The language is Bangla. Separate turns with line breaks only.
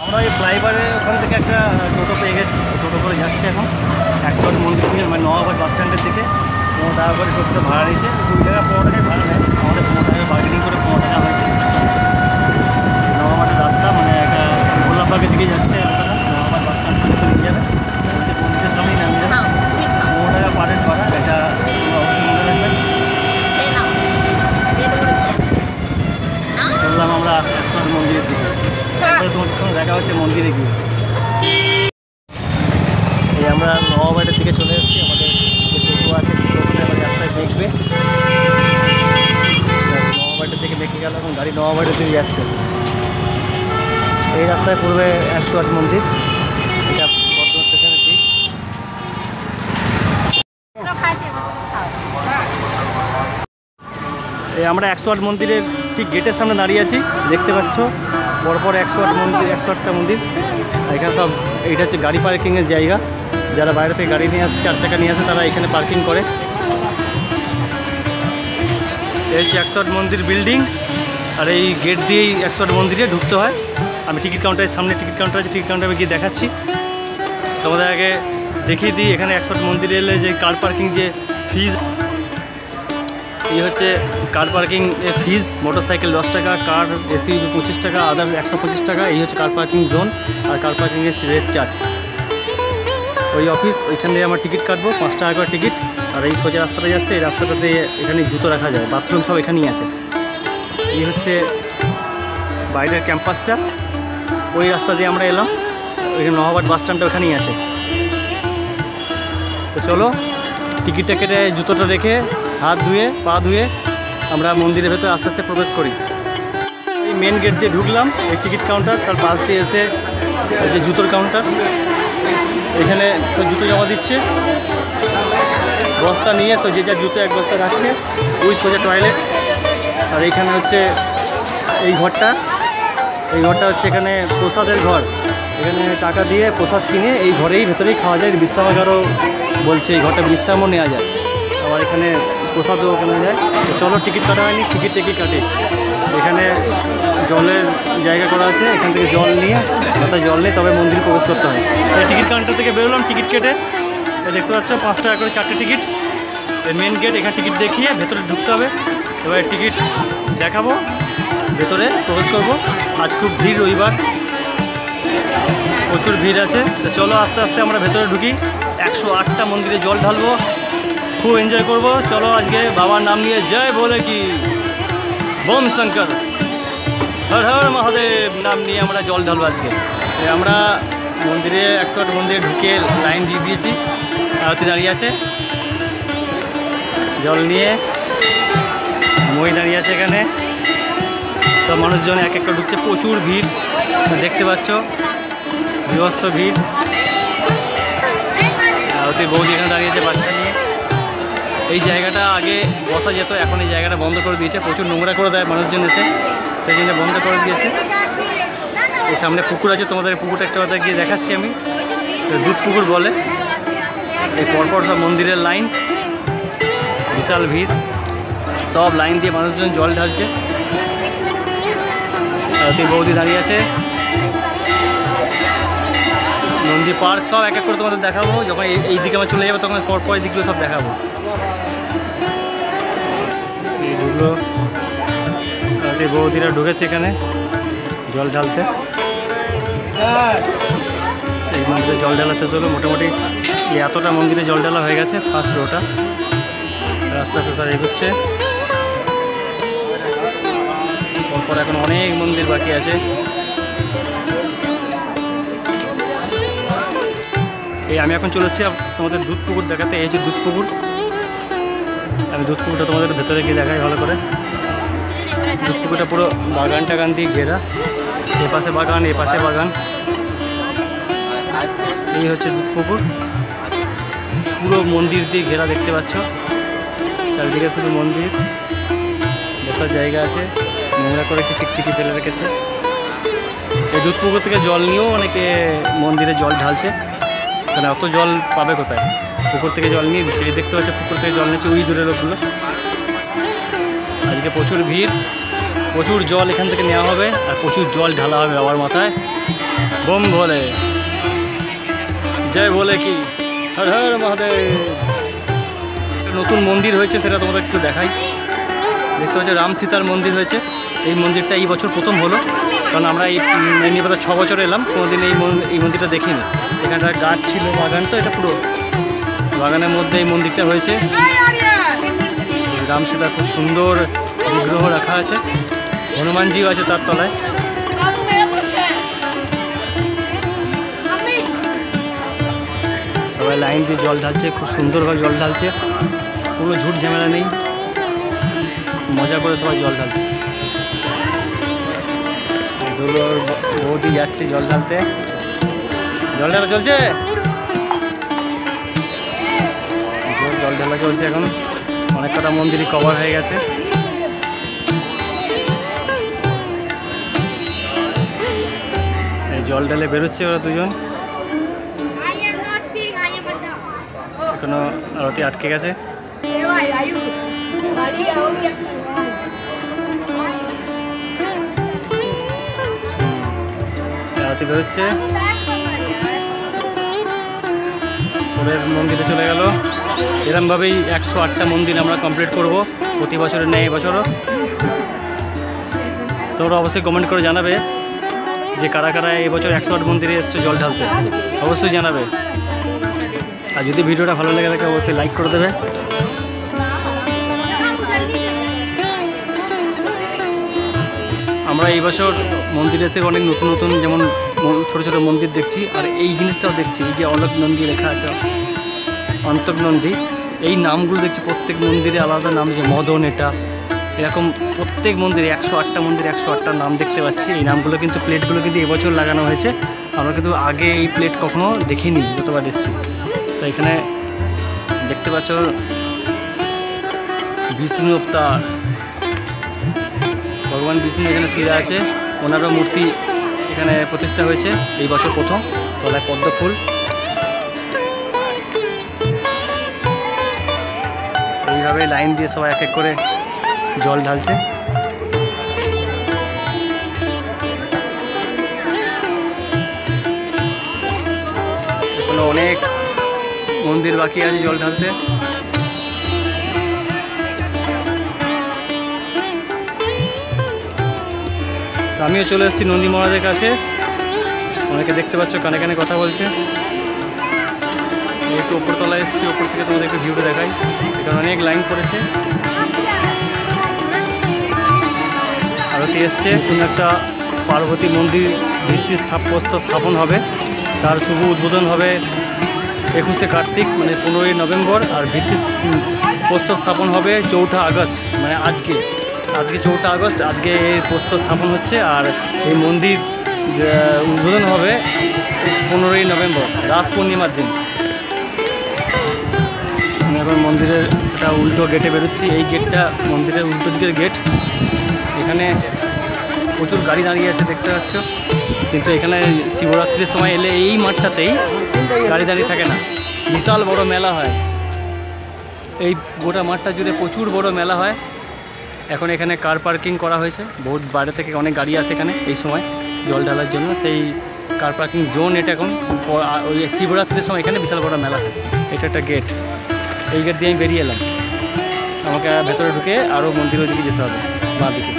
আমরা এই ফ্লাইওভারে ওখান থেকে একটা টোটো পেয়ে গেছি, টোটো করে যাচ্ছি এখন 108 মন্দির থেকে, মানে নওয়াবাদ বাস স্ট্যান্ডের দিকে 15 টাকা করে টোটোটা ভাড়া নিয়েছে। 2 টাকা 15 টাকায় ভাড়া নেয়, আমাদের 15 টাকা বার্গেনিং করে 15 টাকা হয়েছে। নওয়াবাদের রাস্তা মানে একটা গোলাপবাগের দিকে যাচ্ছে রাস্তাটা, নওয়াবাদ বাস স্ট্যান্ড থেকে নিয়ে যাবে, মন্দিরের সামনেই নামিয়ে যাবে। 15 টাকা পার হেড ভাড়া, এটা অবশ্যই মনে রাখবেন। চললাম আমরা 108 মন্দিরের দিকে, তারপরে তোমাদের সঙ্গে দেখা হচ্ছে মন্দিরে গিয়ে। এই আমরা নওয়াবাড়ির দিকে চলে এসেছি, আমাদের যে টোটো আছে টোটোটা এবার রাস্তায় দেখবে। নওয়াবাড়ির দিকে দেখে গেল, এখন গাড়ি নওয়াবাড়ির দিকে যাচ্ছে। এই রাস্তায় পড়বে 108 মন্দির, এটা বর্ধমান স্টেশনের দিক। এই আমরা 108 মন্দিরের ঠিক গেটের সামনে দাঁড়িয়ে আছি, দেখতে পাচ্ছ পরপর 108 মন্দির, 108টা মন্দির। এখানে সব এইটা হচ্ছে গাড়ি পার্কিংয়ের জায়গা, যারা বাইরে থেকে গাড়ি নিয়ে আসে, 4 চাকা নিয়ে আসে, তারা এখানে পার্কিং করে। এই হচ্ছে 108 মন্দির বিল্ডিং, আর এই গেট দিয়েই 108 মন্দিরে ঢুকতে হয়। আমি টিকিট কাউন্টারের সামনে টিকিট কাউন্টার আছে, টিকিট কাউন্টারে গিয়ে দেখাচ্ছি। তোমাদের আগে দেখিয়ে দিই এখানে 108 মন্দিরে এলে যে কার পার্কিং যে ফিজ, এই হচ্ছে কার পার্কিং এর ফিজ। মোটরসাইকেল 10 টাকা, কার এসি 25 টাকা, আদার 125 টাকা। এই হচ্ছে কার পার্কিং জোন, আর কার পার্কিংয়ের রেট চার্জ। ওই অফিস, ওইখান দিয়ে আমার টিকিট কাটবো, 5 টাকা করে টিকিট। আর এই সোজা রাস্তাটা যাচ্ছে, এই রাস্তাটাতে এখানে জুতো রাখা যায়, বাথরুম সব এখানেই আছে। এই হচ্ছে বাইরের ক্যাম্পাসটা, ওই রাস্তা দিয়ে আমরা এলাম, ওইখানে নওয়াবাদ বাস স্ট্যান্ডটা ওখানেই আছে। তো চলো টিকিটটা কেটে জুতোটা রেখে হাত ধুয়ে পা ধুয়ে আমরা মন্দিরের ভেতরে আস্তে আস্তে প্রবেশ করি। এই মেন গেট দিয়ে ঢুকলাম, এই টিকিট কাউন্টার, তার পাশ দিয়ে এসে যে জুতোর কাউন্টার, এখানে তো জুতো জমা দিচ্ছে, বস্তা নিয়ে তো যে যার জুতো এক বস্তা রাখছে। ওই সোজা টয়লেট, আর এইখানে হচ্ছে এই ঘরটা, এই ঘরটা হচ্ছে এখানে প্রসাদের ঘর। এখানে টাকা দিয়ে প্রসাদ কিনে এই ঘরেই ভেতরেই খাওয়া যায়, বিশ্রামাগারও বলছে, এই ঘরটা বিশ্রামও নেওয়া যায়, আবার এখানে প্রসাদও কেনা যায়। তো চলো টিকিট কাটা হয়নি, টিকিট থেকে কাটে। এখানে জলের জায়গা করা আছে, এখান থেকে জল নিয়ে, মাথায় জল নিয়ে তবে মন্দিরে প্রবেশ করতে হয়। এই টিকিট কাউন্টার থেকে বেরোলাম টিকিট কেটে, দেখতে পাচ্ছ 5 টাকা করে 4টে টিকিট। এই মেন গেট, এখানে টিকিট দেখিয়ে ভেতরে ঢুকতে হবে। এবার টিকিট দেখাবো, ভেতরে প্রবেশ করব। আজ খুব ভিড়, রবিবার, প্রচুর ভিড় আছে। তো চলো আস্তে আস্তে আমরা ভেতরে ঢুকি, 108টা মন্দিরে জল ঢালবো, খুব এনজয় করব। চলো আজকে বাবার নাম নিয়ে জয় বলে কি বোম শঙ্কর, হর হর মহাদেব নাম নিয়ে আমরা জল ঢালবো আজকে। আমরা মন্দিরে 108 মন্দিরে ঢুকে লাইন দিয়ে দিয়েছি, আরতি দাঁড়িয়ে আছে জল নিয়ে, মই দাঁড়িয়ে আছে এখানে, সব মানুষজন এক এক করে ঢুকছে, প্রচুর ভিড় দেখতে পাচ্ছ, বিভৎস ভিড়। আরতি বৌদি এখানে দাঁড়িয়েছে বাচ্চা নিয়ে। এই জায়গাটা আগে বসা যেত, এখন এই জায়গাটা বন্ধ করে দিয়েছে, প্রচুর নোংরা করে দেয় মানুষজন এসে, সেই জন্য বন্ধ করে দিয়েছে। এই সামনে পুকুর আছে, তোমাদের পুকুরটা একটা কথা গিয়ে দেখাচ্ছি আমি, দুধ পুকুর বলে। এই পরপর সব মন্দিরের লাইন, বিশাল ভিড়, সব লাইন দিয়ে মানুষজন জল ঢালছে। আরতি বৌদি দাঁড়িয়ে আছে, মন্দির পার্ক সব এক এক করে তোমাদের দেখাবো। যখন এই দিকে আমরা চলে যাবো তখন পরপর এই দিকগুলো সব দেখাবো। এই ঢুকলো, আরতি বৌদিরা ঢুকেছে এখানে জল ঢালতে। এই মন্দিরে জল ঢালা শেষ হলো, মোটামুটি এতটা মন্দিরে জল ঢালা হয়ে গেছে, ফার্স্ট রোটা। রাস্তা শেষ আর এগোচ্ছে, পরপর এখন অনেক মন্দির বাকি আছে। এই আমি এখন চলে এসেছি তোমাদের দুধ পুকুর দেখাতে। এই হচ্ছে দুধ পুকুর, আমি দুধ পুকুরটা তোমাদের ভেতরে গিয়ে দেখাই ভালো করে। দুধ পুকুরটা পুরো বাগান টাগান দিয়ে ঘেরা, এপাশে বাগান এপাশে বাগান। এই হচ্ছে দুধ পুকুর, পুরো মন্দির দিয়ে ঘেরা, দেখতে পাচ্ছ চারিদিকে শুধু মন্দির, বসার জায়গা আছে, নোংরা করে একটু চিকচিকি ফেলে রেখেছে। এই দুধ পুকুর থেকে জল নিয়েও অনেকে মন্দিরে জল ঢালছে, কারণ অত জল পাবে কোথায়, পুকুর থেকে জল নিয়ে দিচ্ছে। এই দেখতে পাচ্ছে পুকুর থেকে জল নিচ্ছে ওই দূরের লোকগুলো। আজকে প্রচুর ভিড়, প্রচুর জল এখান থেকে নেওয়া হবে, আর প্রচুর জল ঢালা হবে বাবার মাথায়। বম ভোলে, জয় ভোলে কি, হর হর মহাদেব। নতুন মন্দির হয়েছে, সেটা তোমাদের একটু দেখাই। দেখতে পাচ্ছ রাম সীতার মন্দির হয়েছে। এই মন্দিরটা এই বছর প্রথম হলো, কারণ আমরা এই নিয়ে 6 বছর এলাম, কোনোদিন এই মন্দিরটা দেখিনি। এখানটা গাছ ছিল, বাগান তো, এটা পুরো বাগানের মধ্যে এই মন্দিরটা হয়েছে। রাম সীতার খুব সুন্দর বিগ্রহ রাখা আছে, হনুমানজিও আছে তার তলায়। সবাই লাইন দিয়ে জল ঢালছে, খুব সুন্দরভাবে জল ঢালছে, কোনো ঝুট ঝামেলা নেই, মজা করে সবাই জল ঢালছে। দুলোর বৌদি যাচ্ছে জল ঢালতে, জল ঢালা চলছে, জল ঢালা চলছে। এখন অনেক কটা মন্দিরই কভার হয়ে গেছে। এই জল ঢালে বেরোচ্ছে ওরা দুজন, এখনো আরতি আটকে গেছে। আরতি বেরোচ্ছে, পরের মন্দিরে চলে গেল। এরমভাবেই 108টা মন্দির আমরা কমপ্লিট করব প্রতি বছরের ন্যায় এবছরও। তোমরা অবশ্যই কমেন্ট করে জানাবে যে কারা কারা এবছর 108 মন্দিরে এসছে জল ঢালতে, অবশ্যই জানাবে। আর যদি ভিডিওটা ভালো লেগে থাকে অবশ্যই লাইক করে দেবে। আমরা এই বছর মন্দিরে এসে অনেক নতুন নতুন যেমন ছোটো ছোটো মন্দির দেখছি, আর এই জিনিসটাও দেখছি, এই যে অলক নন্দী লেখা আছে, অন্তক নন্দী, এই নামগুলো দেখছি প্রত্যেক মন্দিরে আলাদা নাম, যে মদন, এটা এরকম প্রত্যেক মন্দিরে 108টা মন্দিরে 108টার নাম দেখতে পাচ্ছি। এই নামগুলো কিন্তু, প্লেটগুলো কিন্তু এবছর লাগানো হয়েছে, আমরা কিন্তু আগে এই প্লেট কখনো দেখিনি যতবার এসেছি। তো এখানে দেখতে পাচ্ছ বিষ্ণু অবতার, ভগবান বিষ্ণু এখানে শুয়ে আছে, ওনারও মূর্তি এখানে প্রতিষ্ঠা হয়েছে এই বছর প্রথম। তলায় পদ্ম ফুল, এইভাবে লাইন দিয়ে সবাই এক এক করে জল ঢালছে। এখনো অনেক মন্দির বাকি আছে জল ঢালতে। আমিও চলে এসেছি নন্দী মহারাজের কাছে, অনেকে দেখতে পাচ্ছ কানে কানে কথা বলছে। একটু ওপরতলায় এসেছি, ওপর থেকে তোমাদের একটু ভিউটা দেখাই। এখানে অনেক লাইন পড়েছে, আরতি এসছে। কোনো একটা পার্বতী মন্দির ভিত্তি প্রস্তর স্থাপন হবে, তার শুভ উদ্বোধন হবে 21শে কার্তিক মানে 15ই নভেম্বর, আর ভিত্তি প্রস্তর স্থাপন হবে 4ঠা আগস্ট মানে আজকে 4ঠা আগস্ট, আজকে এর প্রস্তর স্থাপন হচ্ছে। আর এই মন্দির উদ্বোধন হবে 15ই নভেম্বর রাস পূর্ণিমার দিন। এখন মন্দিরের একটা উল্টো গেটে বেরোচ্ছি, এই গেটটা মন্দিরের উল্টো দিকের গেট। এখানে প্রচুর গাড়ি দাঁড়িয়ে আছে দেখতে পাচ্ছ, কিন্তু এখানে শিবরাত্রির সময় এলে এই মাঠটাতেই গাড়ি দাঁড়িয়ে থাকে না, বিশাল বড় মেলা হয়। এই গোটা মাঠটা জুড়ে প্রচুর বড় মেলা হয়। এখন এখানে কার পার্কিং করা হয়েছে, বহুত বাইরে থেকে অনেক গাড়ি আসে এখানে এই সময় জল ঢালার জন্য, সেই কার পার্কিং জোন এটা। এখন ওই শিবরাত্রির সময় এখানে বিশাল বড় মেলা হয়। এটা একটা গেট, এই গেট দিয়ে আমি বেরিয়ে এলাম, আমাকে ভেতরে ঢুকে আরও মন্দিরের দিকে যেতে হবে বাঁ দিকে।